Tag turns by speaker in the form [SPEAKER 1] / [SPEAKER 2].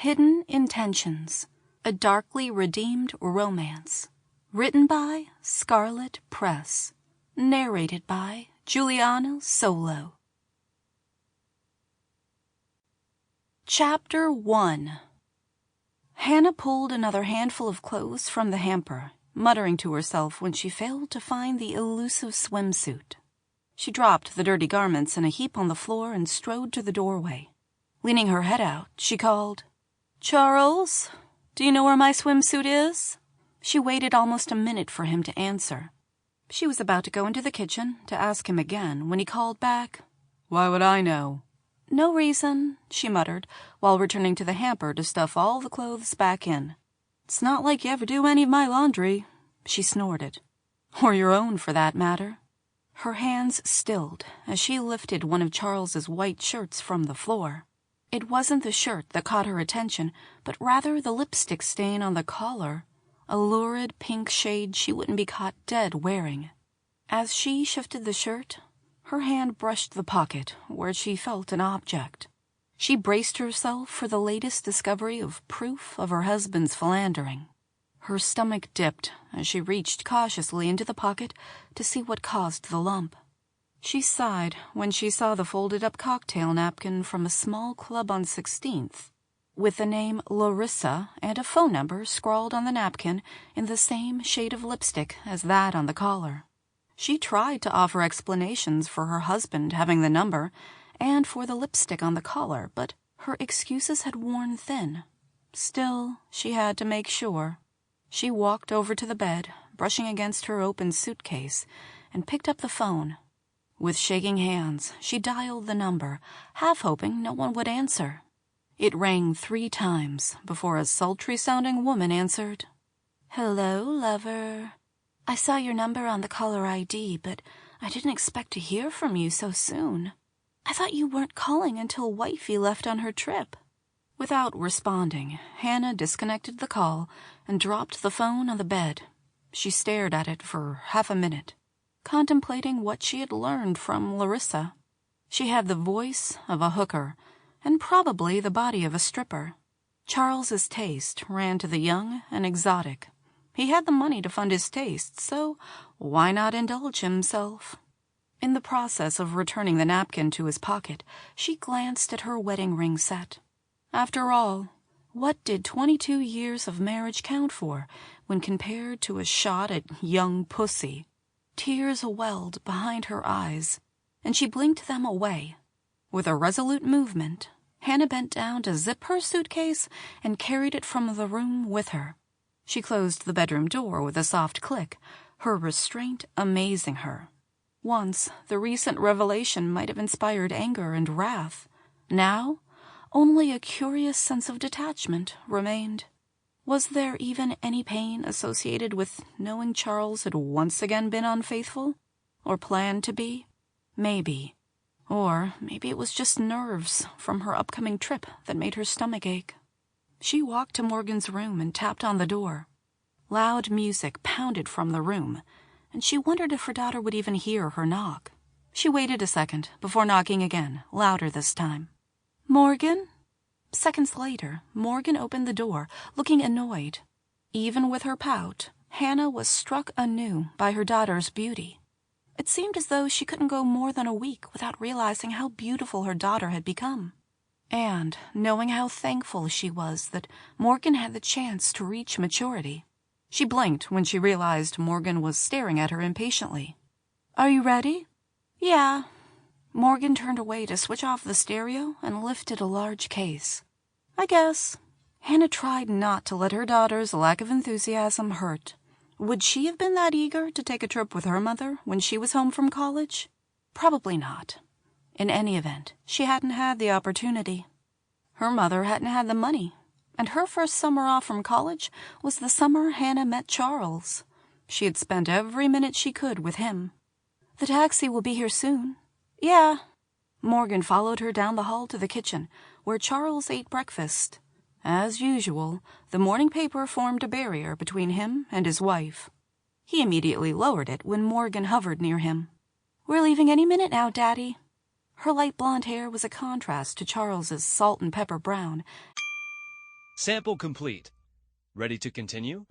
[SPEAKER 1] Hidden Intentions, a darkly redeemed romance. Written by Scarlett Press. Narrated by Juliana Solo. Chapter 1. Hannah pulled another handful of clothes from the hamper, muttering to herself when she failed to find the elusive swimsuit. She dropped the dirty garments in a heap on the floor and strode to the doorway. Leaning her head out, she called, "Charles, do you know where my swimsuit is?" She waited almost a minute for him to answer. She was about to go into the kitchen to ask him again when he called back, "Why would I know?" "No reason," she muttered, while returning to the hamper to stuff all the clothes back in. "It's not like you ever do any of my laundry," she snorted. "Or your own, for that matter." Her hands stilled as she lifted one of Charles's white shirts from the floor. It wasn't the shirt that caught her attention, but rather the lipstick stain on the collar, a lurid pink shade she wouldn't be caught dead wearing. As she shifted the shirt, her hand brushed the pocket where she felt an object. She braced herself for the latest discovery of proof of her husband's philandering. Her stomach dipped as she reached cautiously into the pocket to see what caused the lump. She sighed when she saw the folded-up cocktail napkin from a small club on 16th, with the name Larissa and a phone number scrawled on the napkin in the same shade of lipstick as that on the collar. She tried to offer explanations for her husband having the number and for the lipstick on the collar, but her excuses had worn thin. Still, she had to make sure. She walked over to the bed, brushing against her open suitcase, and picked up the phone. With shaking hands, she dialed the number, half hoping no one would answer. It rang 3 times before a sultry-sounding woman answered. "Hello, lover. I saw your number on the caller ID, but I didn't expect to hear from you so soon. I thought you weren't calling until wifey left on her trip." Without responding, Hannah disconnected the call and dropped the phone on the bed. She stared at it for half a minute, contemplating what she had learned from Larissa. She had the voice of a hooker and probably the body of a stripper. Charles's taste ran to the young and exotic. He had the money to fund his tastes, so why not indulge himself? In the process of returning the napkin to his pocket, she glanced at her wedding ring set. After all, what did 22 years of marriage count for when compared to a shot at young pussy? Tears welled behind her eyes, and she blinked them away. With a resolute movement, Hannah bent down to zip her suitcase and carried it from the room with her. She closed the bedroom door with a soft click, her restraint amazing her. Once, the recent revelation might have inspired anger and wrath. Now, only a curious sense of detachment remained. Was there even any pain associated with knowing Charles had once again been unfaithful? Or planned to be? Maybe. Or maybe it was just nerves from her upcoming trip that made her stomach ache. She walked to Morgan's room and tapped on the door. Loud music pounded from the room, and she wondered if her daughter would even hear her knock. She waited a second before knocking again, louder this time. "Morgan?" Seconds later, Morgan opened the door, looking annoyed. Even with her pout, Hannah was struck anew by her daughter's beauty. It seemed as though she couldn't go more than a week without realizing how beautiful her daughter had become. And knowing how thankful she was that Morgan had the chance to reach maturity. She blinked when she realized Morgan was staring at her impatiently. "Are you ready?" "Yeah." Morgan turned away to switch off the stereo and lifted a large case. "I guess." Hannah tried not to let her daughter's lack of enthusiasm hurt. Would she have been that eager to take a trip with her mother when she was home from college? Probably not. In any event, she hadn't had the opportunity. Her mother hadn't had the money, and her first summer off from college was the summer Hannah met Charles. She had spent every minute she could with him. "The taxi will be here soon." "Yeah." Morgan followed her down the hall to the kitchen, where Charles ate breakfast. As usual, the morning paper formed a barrier between him and his wife. He immediately lowered it when Morgan hovered near him. "We're leaving any minute now, Daddy." Her light blonde hair was a contrast to Charles's salt and pepper brown,
[SPEAKER 2] Sample complete. Ready to continue?